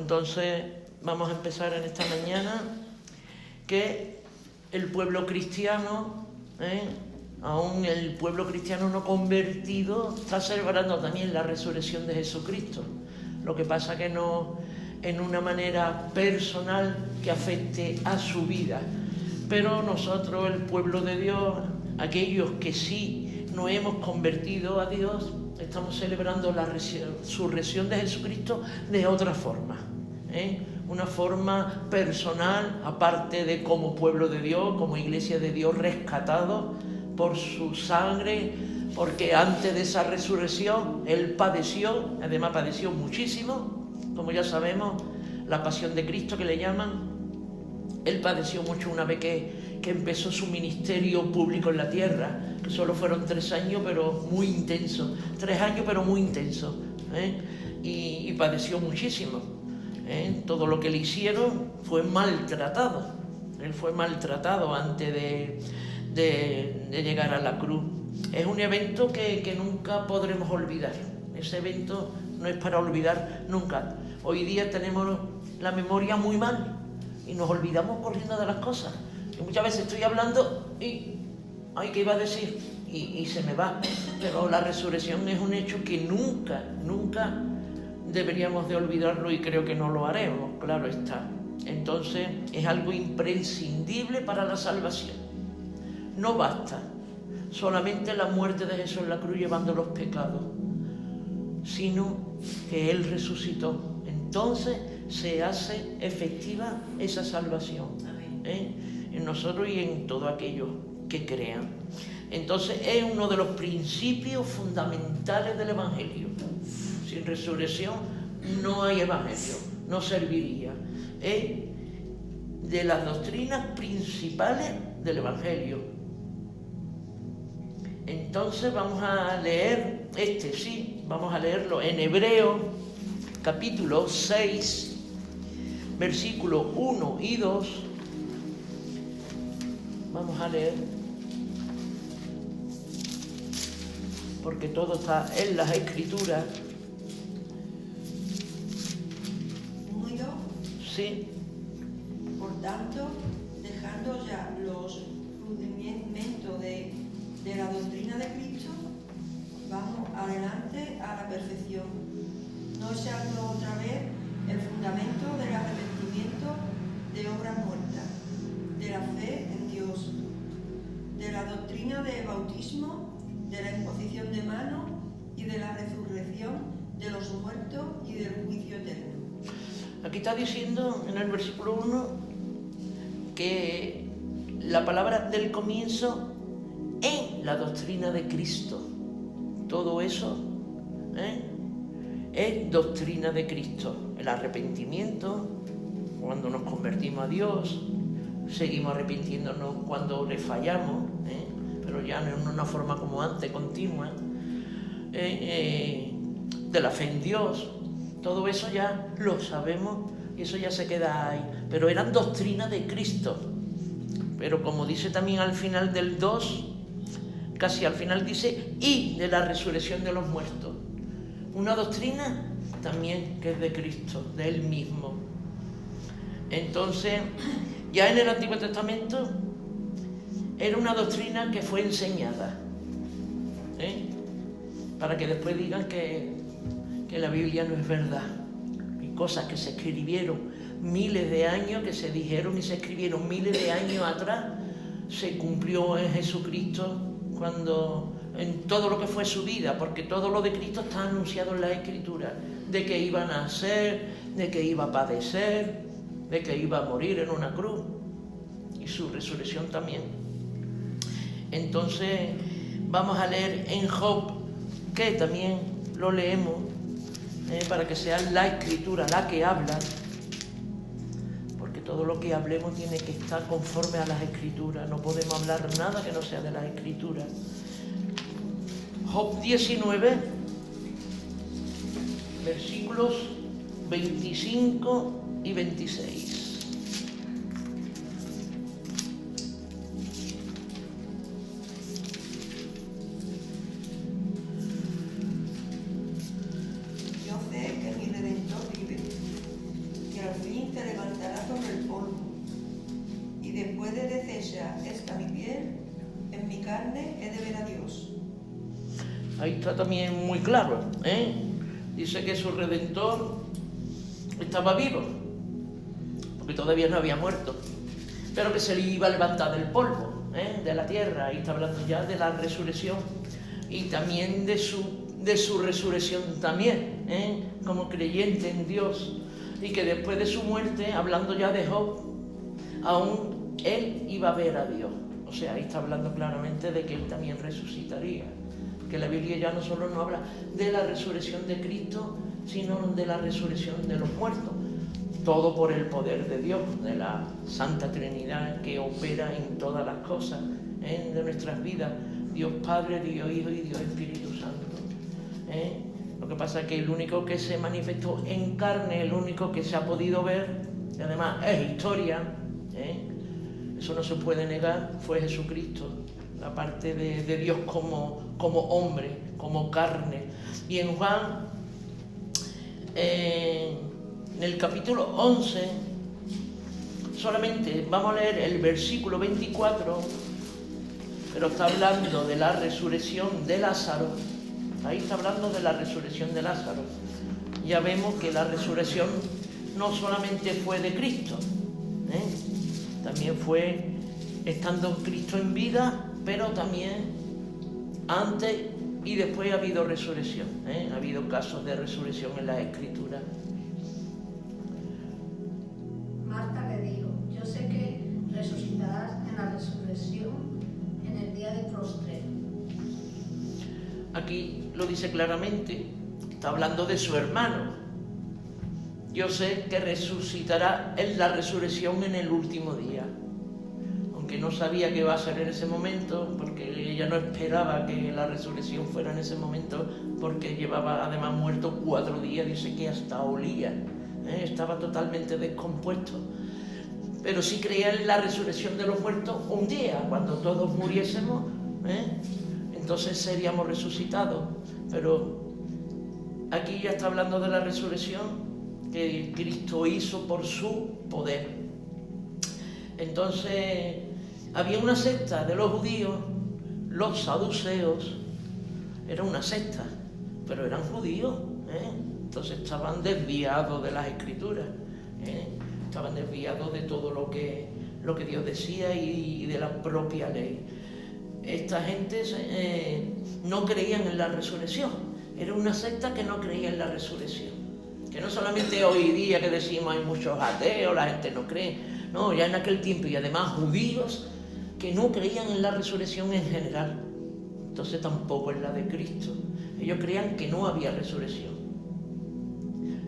Entonces vamos a empezar en esta mañana que el pueblo cristiano, aún el pueblo cristiano no convertido, está celebrando también la resurrección de Jesucristo. Lo que pasa que no en una manera personal que afecte a su vida. Pero nosotros, el pueblo de Dios, aquellos que sí nos hemos convertido a Dios, estamos celebrando la resurrección de Jesucristo de otra forma, una forma personal, aparte de como pueblo de Dios, como iglesia de Dios, rescatado por su sangre, porque antes de esa resurrección Él padeció, además padeció muchísimo, como ya sabemos, la pasión de Cristo que le llaman. Él padeció mucho una vez que empezó su ministerio público en la tierra, que solo fueron 3 años, pero muy intensos. 3 años, pero muy intensos. Y padeció muchísimo. Todo lo que le hicieron fue maltratado. Él fue maltratado antes de llegar a la cruz. Es un evento que nunca podremos olvidar. Ese evento no es para olvidar nunca. Hoy día tenemos la memoria muy mal y nos olvidamos corriendo de las cosas. Y muchas veces estoy hablando y ay, ¿qué iba a decir? Y se me va. Pero la resurrección es un hecho que nunca deberíamos de olvidarlo, y creo que no lo haremos, claro está. Entonces es algo imprescindible para la salvación. No basta solamente la muerte de Jesús en la cruz llevando los pecados, sino que Él resucitó. Entonces se hace efectiva esa salvación en nosotros y en todos aquellos que crean. Entonces es uno de los principios fundamentales del Evangelio. Sin resurrección no hay Evangelio, no serviría. Es de las doctrinas principales del Evangelio. Entonces vamos a leer vamos a leerlo en Hebreos capítulo 6, versículos 1 y 2, vamos a leer, porque todo está en las Escrituras. 1 y 2. Sí. Por tanto, dejando ya los rudimentos de la doctrina de Cristo, vamos adelante a la perfección, no echando otra vez el fundamento del arrepentimiento de obras muertas, de la fe en Dios, de la doctrina del bautismo, de la imposición de manos y de la resurrección de los muertos y del juicio eterno. Aquí está diciendo en el versículo 1 que la palabra del comienzo en la doctrina de Cristo. Todo eso es doctrina de Cristo. El arrepentimiento, cuando nos convertimos a Dios, seguimos arrepintiéndonos cuando le fallamos, pero ya no en una forma como antes, continua, de la fe en Dios. Todo eso ya lo sabemos y eso ya se queda ahí. Pero eran doctrina de Cristo. Pero como dice también al final del 2, casi al final dice, y de la resurrección de los muertos. Una doctrina también que es de Cristo, de Él mismo. Entonces, ya en el Antiguo Testamento era una doctrina que fue enseñada, para que después digan que la Biblia no es verdad. Hay cosas que se escribieron miles de años, que se dijeron y se escribieron miles de años atrás, se cumplió en Jesucristo cuando en todo lo que fue su vida, porque todo lo de Cristo está anunciado en la Escritura, de que iba a nacer, de que iba a padecer, de que iba a morir en una cruz, y su resurrección también. Entonces vamos a leer en Job, que también lo leemos, para que sea la Escritura la que habla, porque todo lo que hablemos tiene que estar conforme a las Escrituras. No podemos hablar nada que no sea de las Escrituras. Job 19, versículos 25 y 26. Yo sé que mi Redentor vive, al fin te levantará sobre el polvo. Y después de deshecha esta mi piel, en mi carne he de ver a Dios. Ahí está también muy claro, ¿eh? Dice que su Redentor estaba vivo, porque todavía no había muerto, pero que se le iba a levantar del polvo, de la tierra. Ahí está hablando ya de la resurrección y también de su resurrección también, como creyente en Dios, y que después de su muerte, hablando ya de Job, aún él iba a ver a Dios. O sea, ahí está hablando claramente de que él también resucitaría, que la Biblia ya no solo nos habla de la resurrección de Cristo, sino de la resurrección de los muertos. Todo por el poder de Dios, de la Santa Trinidad que opera en todas las cosas de nuestras vidas. Dios Padre, Dios Hijo y Dios Espíritu Santo. Lo que pasa es que el único que se manifestó en carne, el único que se ha podido ver, y además es historia, eso no se puede negar, fue Jesucristo, la parte de Dios como hombre, como carne. Y en Juan, en el capítulo 11, solamente vamos a leer el versículo 24, pero está hablando de la resurrección de Lázaro. Ahí está hablando de la resurrección de Lázaro. Ya vemos que la resurrección no solamente fue de Cristo, también fue estando Cristo en vida, pero también antes y después ha habido resurrección. Ha habido casos de resurrección en la Escritura. Marta le dijo: yo sé que resucitarás en la resurrección en el día de postrero. Aquí lo dice claramente, está hablando de su hermano. Yo sé que resucitará en la resurrección en el último día. Aunque no sabía qué iba a ser en ese momento, porque ella no esperaba que la resurrección fuera en ese momento, porque llevaba además muerto 4 días, dice que hasta olía, estaba totalmente descompuesto. Pero sí creía en la resurrección de los muertos un día, cuando todos muriésemos, entonces seríamos resucitados. Pero aquí ya está hablando de la resurrección que Cristo hizo por su poder. Entonces había una secta de los judíos, los saduceos. Era una secta, pero eran judíos, entonces estaban desviados de las Escrituras, estaban desviados de todo lo que Dios decía y de la propia ley. Esta gente no creían en la resurrección. Era una secta que no creía en la resurrección. Que no solamente hoy día que decimos hay muchos ateos, la gente no cree. No, ya en aquel tiempo, y además judíos que no creían en la resurrección en general. Entonces tampoco en la de Cristo. Ellos creían que no había resurrección.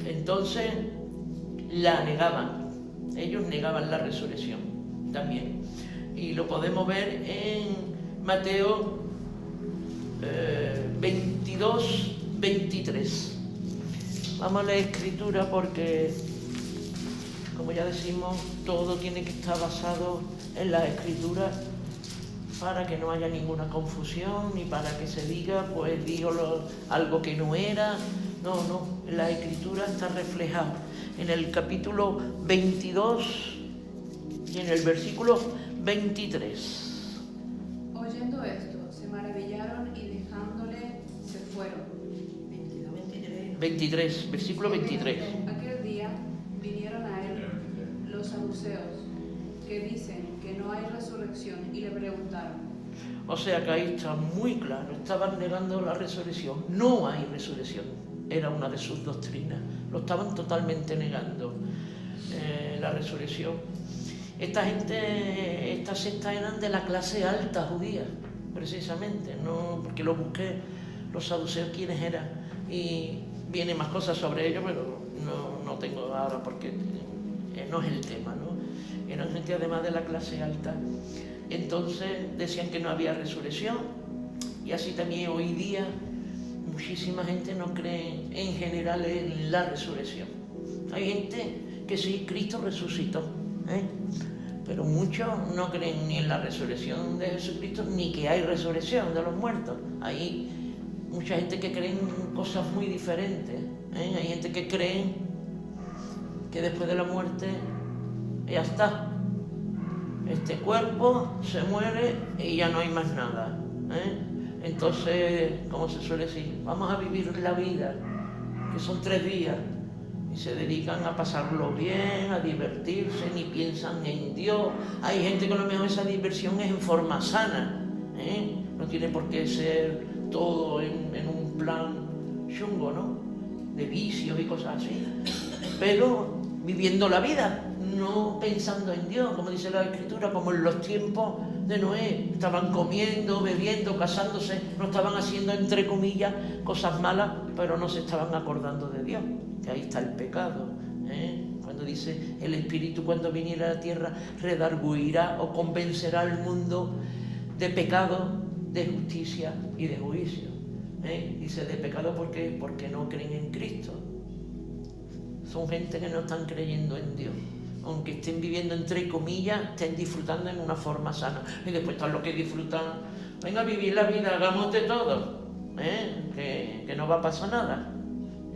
Entonces la negaban. Ellos negaban la resurrección también. Y lo podemos ver en Mateo 22, 23. Vamos a la Escritura porque, como ya decimos, todo tiene que estar basado en la Escritura para que no haya ninguna confusión ni para que se diga, pues digo algo que no era. No, en la Escritura está reflejado en el capítulo 22 y en el versículo 23. Oyendo esto, se maravillaron y dejándole se fueron. 23, versículo 23. Aquel día vinieron a él los saduceos, que dicen que no hay resurrección, y le preguntaron. O sea que ahí está muy claro, estaban negando la resurrección. No hay resurrección, era una de sus doctrinas. Lo estaban totalmente negando, la resurrección. Esta gente, estas sectas eran de la clase alta judía, precisamente, no porque lo busqué, los saduceos quiénes eran, y vienen más cosas sobre ellos, pero no tengo ahora porque no es el tema, ¿no? Eran gente además de la clase alta. Entonces decían que no había resurrección, y así también hoy día muchísima gente no cree en general en la resurrección. Hay gente que sí, Cristo resucitó, pero muchos no creen ni en la resurrección de Jesucristo ni que hay resurrección de los muertos. Hay mucha gente que cree en cosas muy diferentes, Hay gente que cree que después de la muerte ya está. Este cuerpo se muere y ya no hay más nada, ¿eh? Entonces, como se suele decir, vamos a vivir la vida, que son 3 días, y se dedican a pasarlo bien, a divertirse, ni piensan en Dios. Hay gente que a lo mejor esa diversión es en forma sana, ¿eh? No tiene por qué ser todo en un plan chungo, ¿no? De vicios y cosas así, pero viviendo la vida, no pensando en Dios, como dice la Escritura, como en los tiempos de Noé. Estaban comiendo, bebiendo, casándose, no estaban haciendo, entre comillas, cosas malas, pero no se estaban acordando de Dios, que ahí está el pecado, ¿eh? Cuando dice, el Espíritu cuando viniera a la tierra redarguirá o convencerá al mundo de pecado, de justicia y de juicio, ¿eh? Dice de pecado porque no creen en Cristo. Son gente que no están creyendo en Dios, aunque estén viviendo entre comillas, estén disfrutando en una forma sana. Y después están los que disfrutan, venga a vivir la vida, hagamos de todo, ¿eh? Que no va a pasar nada.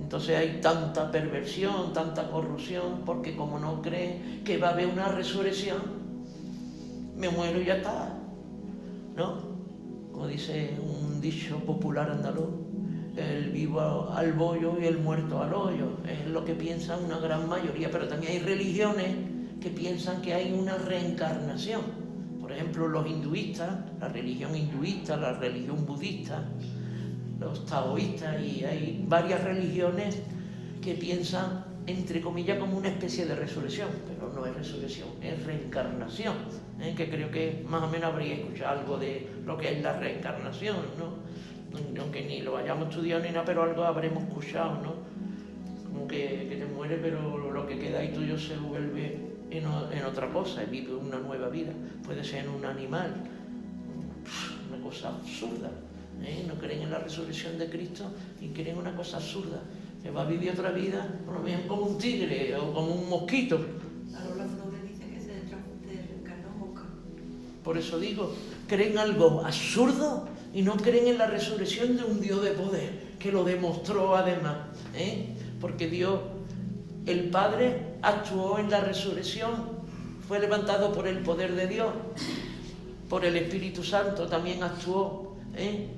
Entonces hay tanta perversión, tanta corrupción, porque como no creen que va a haber una resurrección, me muero y ya está, ¿no? Como dice un dicho popular andaluz, el vivo al bollo y el muerto al hoyo. Es lo que piensan una gran mayoría, pero también hay religiones que piensan que hay una reencarnación. Por ejemplo, los hinduistas, la religión hinduista, la religión budista, los taoístas, y hay varias religiones que piensan, entre comillas, como una especie de resurrección, pero no es resurrección, es reencarnación, ¿eh? Que creo que más o menos habría escuchado algo de lo que es la reencarnación, ¿no? Aunque ni lo hayamos estudiado ni nada, pero algo habremos escuchado, ¿no? Como que te muere, pero lo que queda ahí tuyo se vuelve en otra cosa, y vive una nueva vida. Puede ser en un animal, una cosa absurda, ¿eh? No creen en la resurrección de Cristo y creen una cosa absurda, que va a vivir otra vida, por lo menos como un tigre o como un mosquito. Claro, la flores dice que se reencarnó mosca. Por eso digo, creen algo absurdo y no creen en la resurrección de un Dios de poder, que lo demostró además, ¿eh? Porque Dios, el Padre, actuó en la resurrección, fue levantado por el poder de Dios, por el Espíritu Santo también actuó, ¿eh?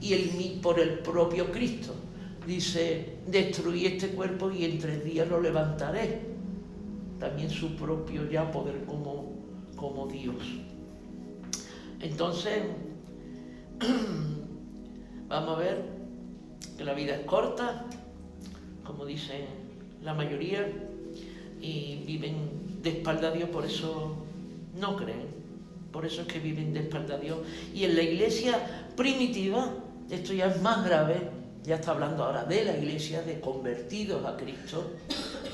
Y por el propio Cristo. Dice, destruí este cuerpo y en 3 días lo levantaré. También su propio ya poder como Dios. Entonces, vamos a ver que la vida es corta, como dicen la mayoría, y viven de espalda a Dios, por eso no creen, por eso es que viven de espalda a Dios. Y en la iglesia primitiva, esto ya es más grave, ya está hablando ahora de la iglesia de convertidos a Cristo,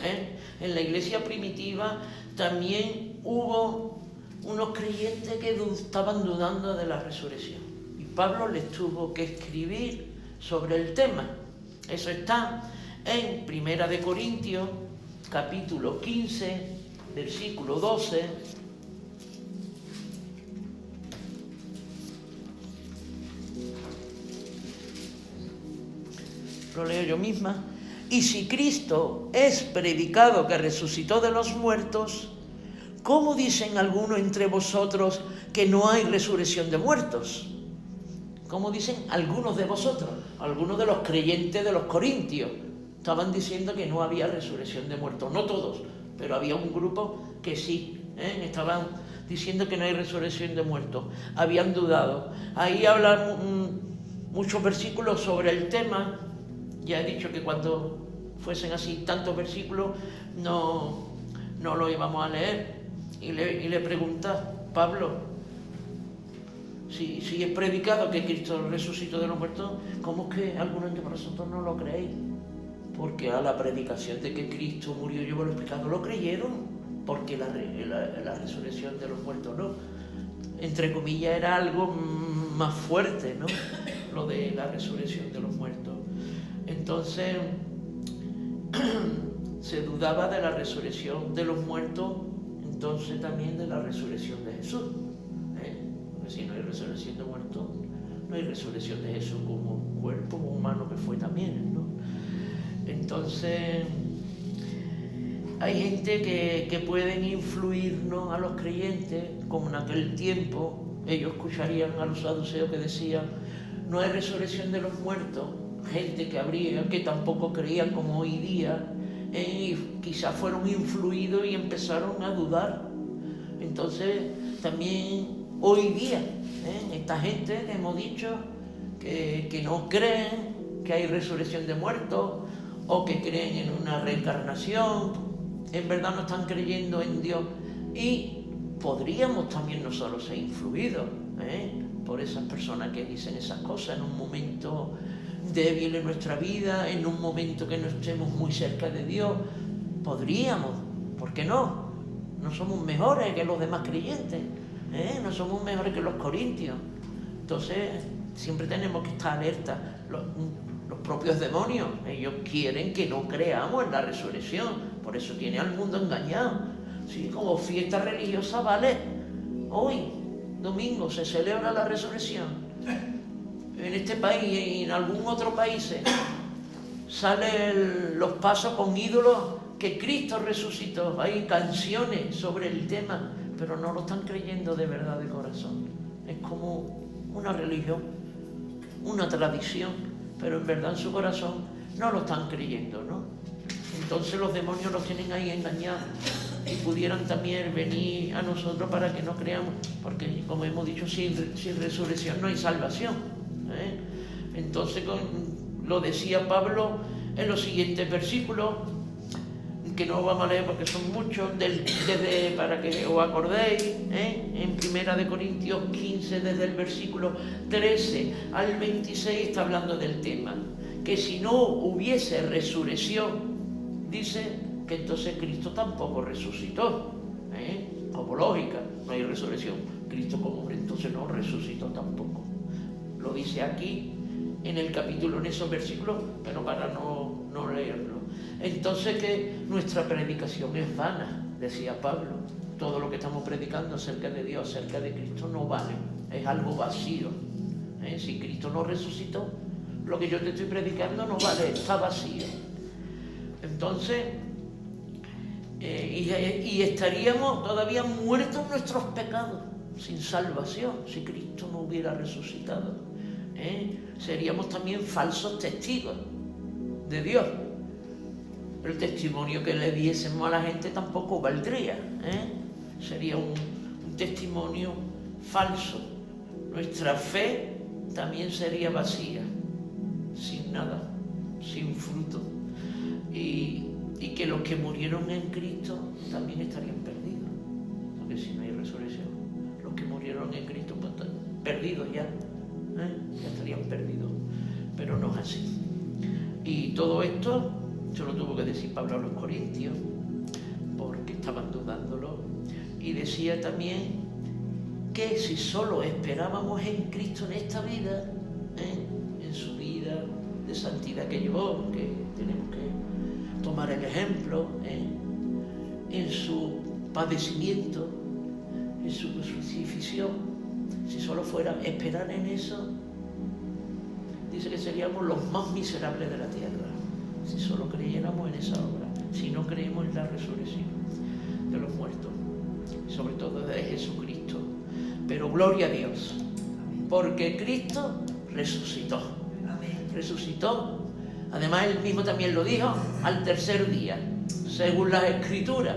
¿eh? En la iglesia primitiva también hubo unos creyentes que estaban dudando de la resurrección. Y Pablo les tuvo que escribir sobre el tema. Eso está en 1 de Corintios, capítulo 15, versículo 12. Lo leo yo misma. Y si Cristo es predicado que resucitó de los muertos, ¿cómo dicen algunos entre vosotros que no hay resurrección de muertos? ¿Cómo dicen algunos de vosotros? Algunos de los creyentes de los corintios estaban diciendo que no había resurrección de muertos. No todos, pero había un grupo que sí, ¿eh? Estaban diciendo que no hay resurrección de muertos. Habían dudado. Ahí hablan muchos versículos sobre el tema. Ya he dicho que cuando fuesen así tantos versículos no lo íbamos a leer. Y le pregunta Pablo, si es predicado que Cristo resucitó de los muertos, ¿cómo es que algunos de vosotros no lo creéis? Porque a la predicación de que Cristo murió y llevó los pecados lo creyeron, porque la resurrección de los muertos no. Entre comillas era algo más fuerte, ¿no? Lo de la resurrección de los muertos. Entonces se dudaba de la resurrección de los muertos, entonces también de la resurrección de Jesús, ¿eh? Porque si no hay resurrección de muertos, no hay resurrección de Jesús como cuerpo humano que fue también, ¿no? Entonces hay gente que pueden influirnos a los creyentes, como en aquel tiempo ellos escucharían a los saduceos que decían no hay resurrección de los muertos, gente que tampoco creía como hoy día, y quizás fueron influidos y empezaron a dudar. Entonces también hoy día esta gente que hemos dicho que no creen que hay resurrección de muertos o que creen en una reencarnación, en verdad no están creyendo en Dios, y podríamos también nosotros ser influidos por esas personas que dicen esas cosas en un momento débil en nuestra vida, en un momento que no estemos muy cerca de Dios. Podríamos, ¿por qué no? No somos mejores que los demás creyentes, no somos mejores que los corintios. Entonces siempre tenemos que estar alerta. Los propios demonios, ellos quieren que no creamos en la resurrección, por eso tiene al mundo engañado. Sí, como fiesta religiosa, vale, hoy, domingo, se celebra la resurrección. En este país y en algún otro país salen los pasos con ídolos que Cristo resucitó. Hay canciones sobre el tema, pero no lo están creyendo de verdad de corazón. Es como una religión, una tradición, pero en verdad en su corazón no lo están creyendo, ¿no? Entonces los demonios los tienen ahí engañados y pudieran también venir a nosotros para que no creamos, porque como hemos dicho, sin resurrección no hay salvación. Entonces lo decía Pablo en los siguientes versículos, que no vamos a leer porque son muchos, para que os acordéis, en 1 Corintios 15, desde el versículo 13 al 26, está hablando del tema, que si no hubiese resurrección, dice que entonces Cristo tampoco resucitó, como lógica, no hay resurrección, Cristo como hombre entonces no resucitó tampoco. Lo dice aquí en el capítulo, en esos versículos, pero para no leerlo. Entonces que nuestra predicación es vana, decía Pablo. Todo lo que estamos predicando acerca de Dios, acerca de Cristo, no vale, es algo vacío. Si Cristo no resucitó, lo que yo te estoy predicando no vale, está vacío. Entonces, y estaríamos todavía muertos en nuestros pecados, sin salvación, si Cristo no hubiera resucitado. Seríamos también falsos testigos de Dios. El testimonio que le diésemos a la gente tampoco valdría, sería un testimonio falso. Nuestra fe también sería vacía, sin nada, sin fruto. Y que los que murieron en Cristo también estarían perdidos, porque si no hay resurrección, los que murieron en Cristo pues, están perdidos ya estarían perdidos, pero no es así. Y todo esto se lo tuvo que decir Pablo a los corintios, porque estaban dudándolo, y decía también que si solo esperábamos en Cristo en esta vida, en su vida de santidad que llevó, que tenemos que tomar el ejemplo, en su padecimiento, en su crucifixión, si solo fuera esperar en eso, dice que seríamos los más miserables de la tierra, si solo creyéramos en esa obra, si no creemos en la resurrección de los muertos, sobre todo de Jesucristo. Pero gloria a Dios, porque Cristo resucitó. Resucitó, además él mismo también lo dijo, al tercer día, según las Escrituras.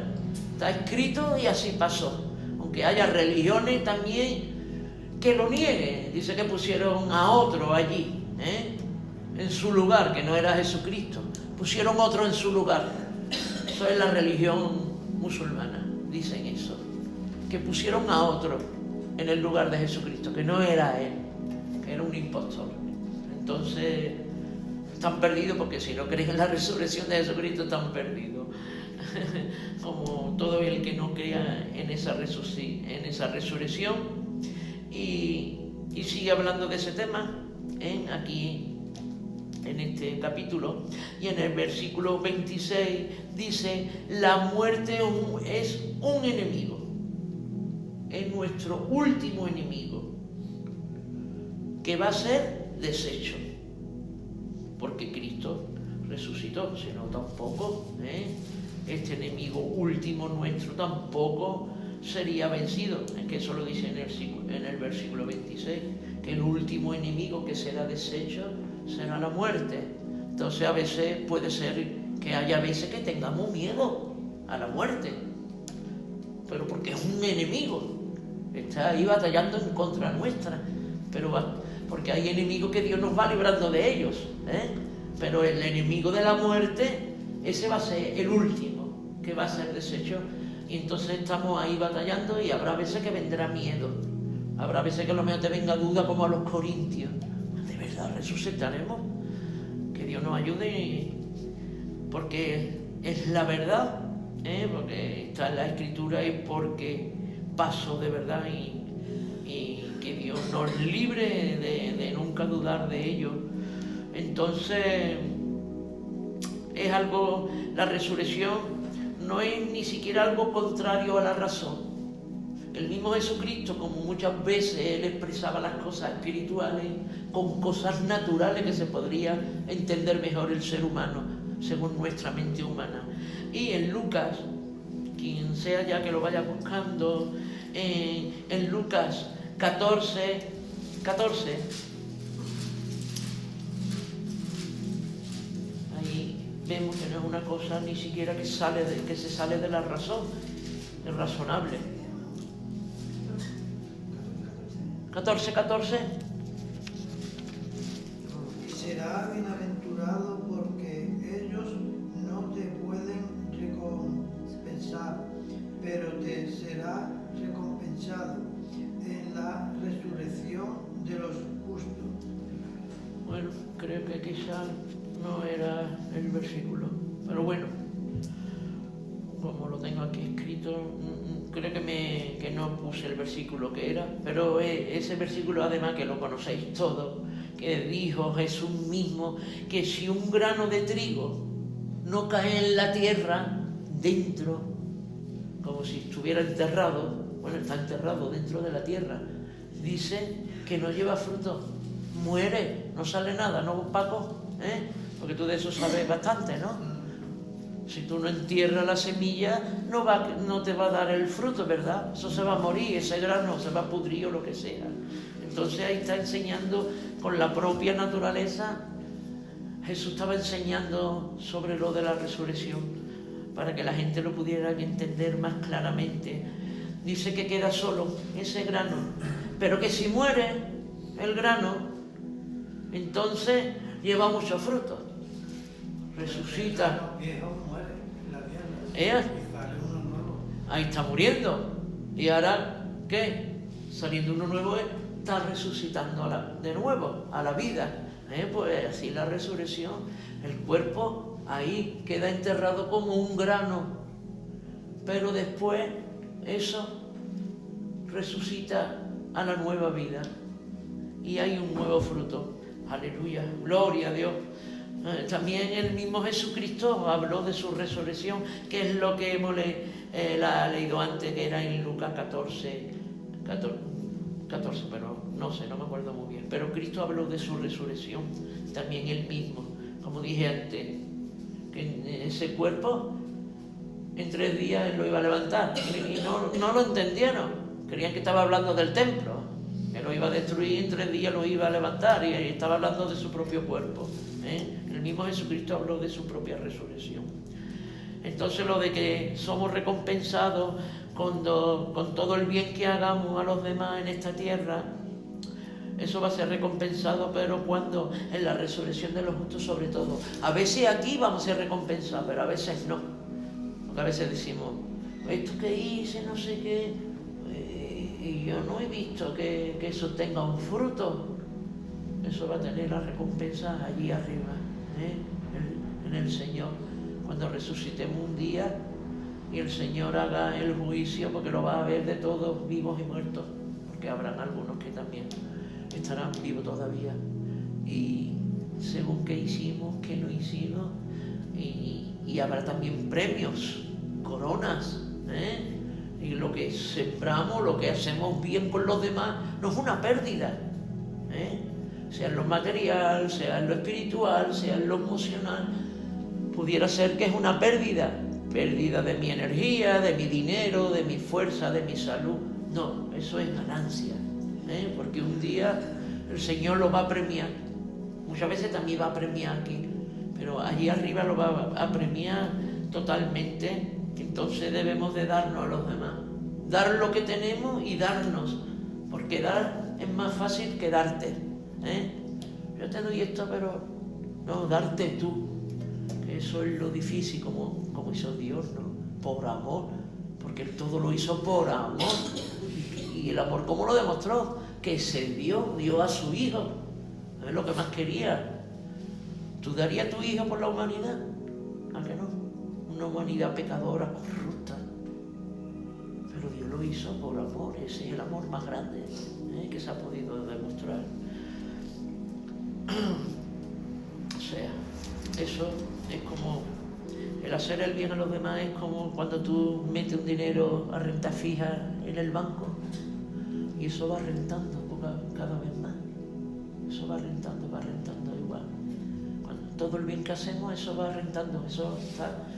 Está escrito y así pasó. Aunque haya religiones también que lo nieguen, dice que pusieron a otro allí, en su lugar, que no era Jesucristo. Pusieron otro en su lugar. Eso es la religión musulmana, dicen eso. Que pusieron a otro en el lugar de Jesucristo, que no era él, que era un impostor. Entonces están perdidos, porque si no creen en la resurrección de Jesucristo están perdidos. Como todo el que no crea en esa resurrección. Y sigue hablando de ese tema aquí en este capítulo, y en el versículo 26 dice: la muerte es un enemigo, es nuestro último enemigo, que va a ser deshecho, porque Cristo resucitó, si no tampoco, este enemigo último nuestro tampoco sería vencido. Es que eso lo dice en el versículo 26, que el último enemigo que será deshecho será la muerte. Entonces a veces puede ser que haya veces que tengamos miedo a la muerte, pero porque es un enemigo, está ahí batallando en contra nuestra, pero porque hay enemigos que Dios nos va librando de ellos, pero el enemigo de la muerte, ese va a ser el último que va a ser deshecho. Y entonces estamos ahí batallando y habrá veces que vendrá miedo, habrá veces que a lo mejor te venga duda como a los corintios. ¿De verdad resucitaremos? Que Dios nos ayude, porque es la verdad, porque está en la Escritura y porque paso de verdad, y que Dios nos libre de nunca dudar de ello. Entonces es algo, la resurrección no es ni siquiera algo contrario a la razón. El mismo Jesucristo, como muchas veces Él expresaba las cosas espirituales con cosas naturales que se podría entender mejor el ser humano, según nuestra mente humana. Y en Lucas, quien sea ya que lo vaya buscando, en Lucas 14, ahí vemos que no es una cosa ni siquiera que se sale de la razón, es razonable. 14. Y será bienaventurado porque ellos no te pueden recompensar, pero te será recompensado en la resurrección de los justos. Bueno, creo que quizá no era el versículo, pero bueno, como lo tengo aquí escrito, creo que no puse el versículo que era, pero ese versículo, además, que lo conocéis todos, que dijo Jesús mismo que si un grano de trigo no cae en la tierra dentro, como si estuviera enterrado, bueno, está enterrado dentro de la tierra, dice que no lleva fruto, muere, no sale nada, ¿no, Paco? Porque tú de eso sabes bastante, ¿no? Si tú no entierras la semilla, no te va a dar el fruto, ¿verdad? Eso se va a morir, ese grano se va a pudrir o lo que sea. Entonces ahí está enseñando con la propia naturaleza. Jesús estaba enseñando sobre lo de la resurrección para que la gente lo pudiera entender más claramente. Dice que queda solo ese grano, pero que si muere el grano, entonces lleva mucho fruto. Resucita. Ahí está muriendo. ¿Y ahora qué? Saliendo uno nuevo, está resucitando de nuevo a la vida. Pues así la resurrección, el cuerpo ahí queda enterrado como un grano, pero después eso resucita a la nueva vida y hay un nuevo fruto. Aleluya, gloria a Dios. También el mismo Jesucristo habló de su resurrección, que es lo que hemos leído antes, que era en Lucas 14, pero no me acuerdo muy bien. Pero Cristo habló de su resurrección, también él mismo, como dije antes, que ese cuerpo en 3 días él lo iba a levantar, y no lo entendieron, creían que estaba hablando del templo, que lo iba a destruir, en 3 días lo iba a levantar, y estaba hablando de su propio cuerpo. El mismo Jesucristo habló de su propia resurrección. Entonces lo de que somos recompensados con todo el bien que hagamos a los demás en esta tierra, eso va a ser recompensado, pero cuando en la resurrección de los justos sobre todo. A veces aquí vamos a ser recompensados, pero a veces no. Porque a veces decimos, esto que hice, no sé qué, y yo no he visto que eso tenga un fruto. Eso va a tener la recompensa allí arriba, en el Señor, cuando resucitemos un día y el Señor haga el juicio, porque lo va a ver de todos, vivos y muertos, porque habrán algunos que también estarán vivos todavía, y según qué hicimos, qué no hicimos, y habrá también premios, coronas, y lo que sembramos, lo que hacemos bien con los demás, no es una pérdida, sea en lo material, sea en lo espiritual, sea en lo emocional. Pudiera ser que es una pérdida, pérdida de mi energía, de mi dinero, de mi fuerza, de mi salud. No, eso es ganancia, porque un día el Señor lo va a premiar. Muchas veces también va a premiar aquí, pero allí arriba lo va a premiar totalmente. Entonces debemos de darnos a los demás, dar lo que tenemos y darnos, porque dar es más fácil que darte. Yo te doy esto, pero no, darte tú, que eso es lo difícil, como hizo Dios, ¿no? Por amor, porque Él todo lo hizo por amor. Y el amor, ¿cómo lo demostró? Que se dio a su hijo. Es lo que más quería. ¿Tú darías tu hijo por la humanidad? ¿A qué no? Una humanidad pecadora, corrupta. Pero Dios lo hizo por amor. Ese es el amor más grande que se ha podido demostrar. O sea, eso es como el hacer el bien a los demás. Es como cuando tú metes un dinero a renta fija en el banco y eso va rentando cada vez más. Eso va rentando igual. Cuando todo el bien que hacemos, eso va rentando. Eso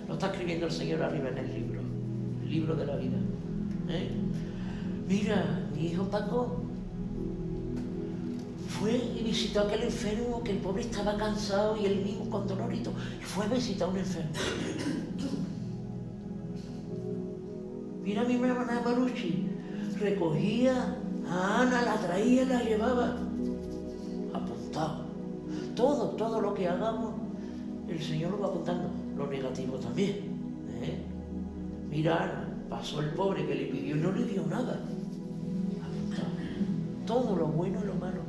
lo está escribiendo el Señor arriba en el libro de la vida. Mira, mi hijo Paco fue y visitó a aquel enfermo, que el pobre estaba cansado y él mismo con dolor y todo. Y fue a visitar a un enfermo. Mira, mi hermana Maruchi recogía a Ana, la traía y la llevaba. Apuntado. Todo lo que hagamos, el Señor lo va apuntando. Lo negativo también. Mira, pasó el pobre que le pidió y no le dio nada. Apuntado. Todo lo bueno y lo malo.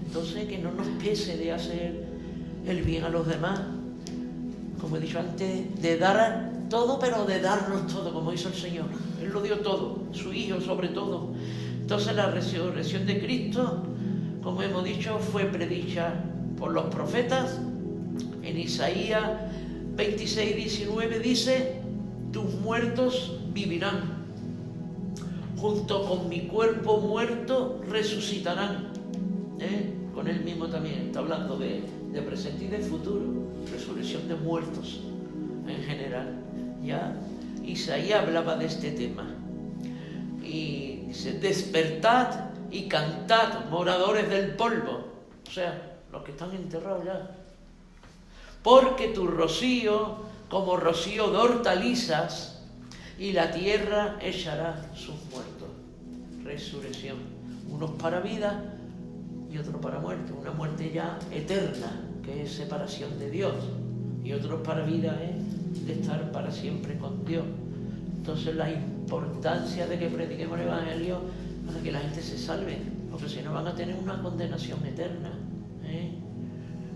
Entonces, que no nos pese de hacer el bien a los demás. Como he dicho antes, de dar todo, pero de darnos todo, como hizo el Señor. Él lo dio todo, su Hijo sobre todo. Entonces, la resurrección de Cristo, como hemos dicho, fue predicha por los profetas. En Isaías 26:19 dice: tus muertos vivirán, junto con mi cuerpo muerto resucitarán. Con él mismo también está hablando de presente y de futuro, resurrección de muertos en general. Ya Isaías hablaba de este tema y dice: despertad y cantad, moradores del polvo, o sea, los que están enterrados ya, porque tu rocío como rocío de hortalizas, y la tierra echará sus muertos. Resurrección, unos para vida y otros para muerte. Una muerte ya eterna, que es separación de Dios, y otros para vida es de estar para siempre con Dios. Entonces, la importancia de que prediquemos el Evangelio para que la gente se salve, porque si no van a tener una condenación eterna.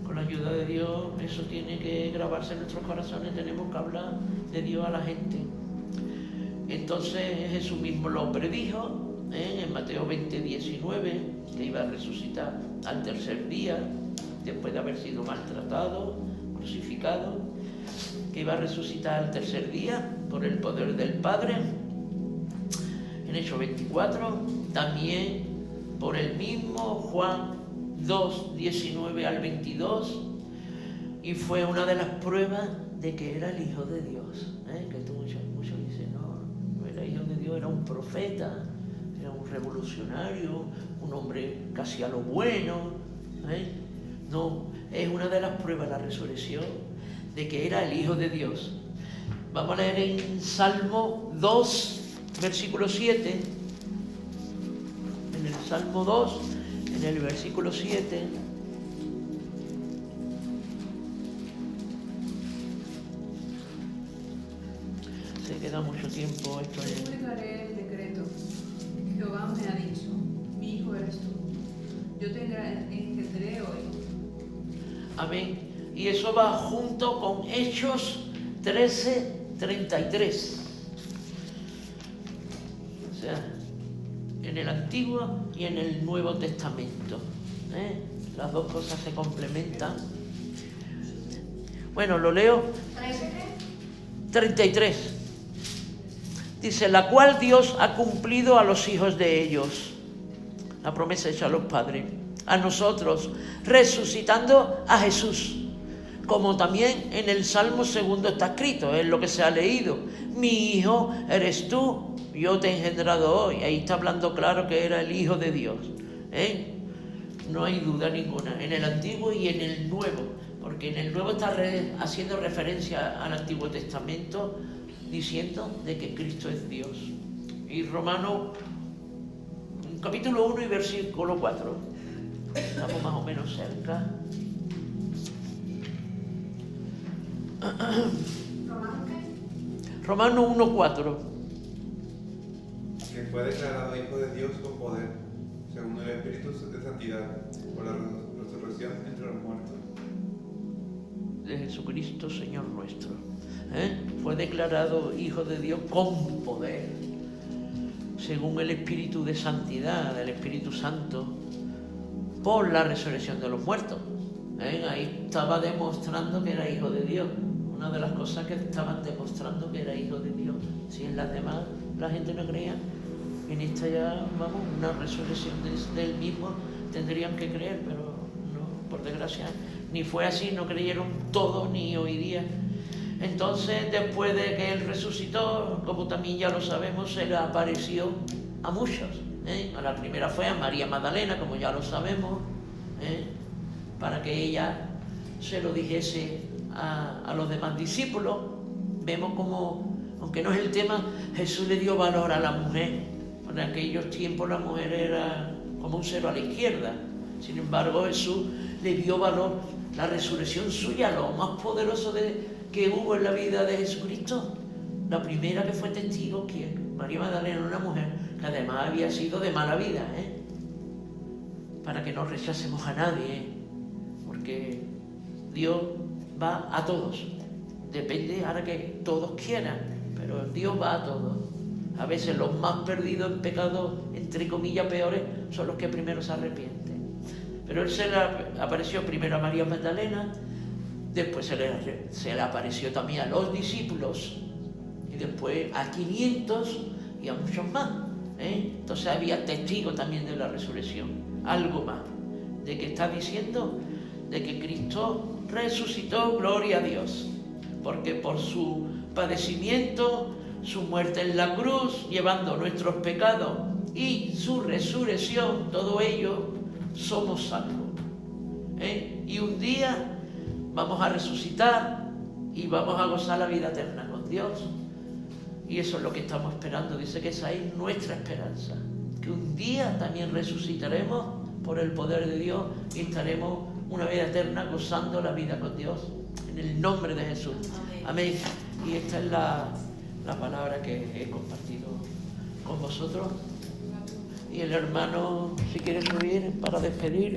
Con la ayuda de Dios, eso tiene que grabarse en nuestros corazones. Tenemos que hablar de Dios a la gente. Entonces, Jesús mismo lo predijo en Mateo 20:19, que iba a resucitar al tercer día, después de haber sido maltratado, crucificado, que iba a resucitar al tercer día por el poder del Padre. En Hechos 24, también por el mismo Juan 2:19 al 22, y fue una de las pruebas de que era el Hijo de Dios. Que muchos dicen, no era Hijo de Dios, era un profeta, era un revolucionario, un hombre casi a lo bueno. No, es una de las pruebas, la resurrección, de que era el Hijo de Dios. Vamos a leer en Salmo 2, versículo 7. En el Salmo 2, en el versículo 7. Se queda mucho tiempo esto. Yo publicaré el decreto. Jehová me ha dicho: mi hijo eres tú. Yo te engendré hoy. Amén. Y eso va junto con Hechos 13:33. O sea, en el Antiguo y en el Nuevo Testamento. Las dos cosas se complementan. Bueno, lo leo. 33. Dice: la cual Dios ha cumplido a los hijos de ellos. La promesa hecha a los padres. A nosotros, resucitando a Jesús, como también en el Salmo 2 está escrito, es lo que se ha leído. Mi hijo eres tú, yo te he engendrado hoy. Ahí está hablando claro que era el Hijo de Dios. No hay duda ninguna, en el Antiguo y en el Nuevo, porque en el Nuevo está haciendo referencia al Antiguo Testamento, diciendo de que Cristo es Dios. Y Romanos, capítulo 1 y versículo 4, estamos más o menos cerca. Romanos 1, 4. Que fue declarado Hijo de Dios con poder, según el Espíritu de Santidad, por la resurrección entre los muertos. De Jesucristo, Señor nuestro. Fue declarado Hijo de Dios con poder, según el Espíritu de Santidad, del Espíritu Santo, por la resurrección de los muertos. Ahí estaba demostrando que era Hijo de Dios. Una de las cosas que estaban demostrando que era Hijo de Dios. Si en las demás la gente no creía, en esta ya, vamos, una resurrección del mismo tendrían que creer, pero no, por desgracia, ni fue así, no creyeron todos ni hoy día. Entonces, después de que Él resucitó, como también ya lo sabemos, se le apareció a muchos. A la primera fue a María Magdalena, como ya lo sabemos, para que ella se lo dijese a los demás discípulos. Vemos como, aunque no es el tema, Jesús le dio valor a la mujer. En aquellos tiempos la mujer era como un cero a la izquierda. Sin embargo, Jesús le dio valor, la resurrección suya, lo más poderoso que hubo en la vida de Jesucristo. La primera que fue testigo, ¿quién? María Magdalena, una mujer que además había sido de mala vida, para que no rechacemos a nadie, porque Dios va a todos. Depende ahora que todos quieran, pero Dios va a todos. A veces los más perdidos en pecados, entre comillas, peores, son los que primero se arrepienten. Pero Él se le apareció primero a María Magdalena, después se le apareció también a los discípulos, y después a 500 y a muchos más. Entonces había testigos también de la resurrección. Algo más, de que está diciendo de que Cristo resucitó, gloria a Dios, porque por su padecimiento, su muerte en la cruz, llevando nuestros pecados, y su resurrección, todo ello, somos salvos. Y un día vamos a resucitar y vamos a gozar la vida eterna con Dios. Y eso es lo que estamos esperando. Dice que esa es nuestra esperanza, que un día también resucitaremos por el poder de Dios y estaremos una vida eterna gozando la vida con Dios, en el nombre de Jesús. Amén. Y esta es la palabra que he compartido con vosotros. Y el hermano, si quiere subir para despedir.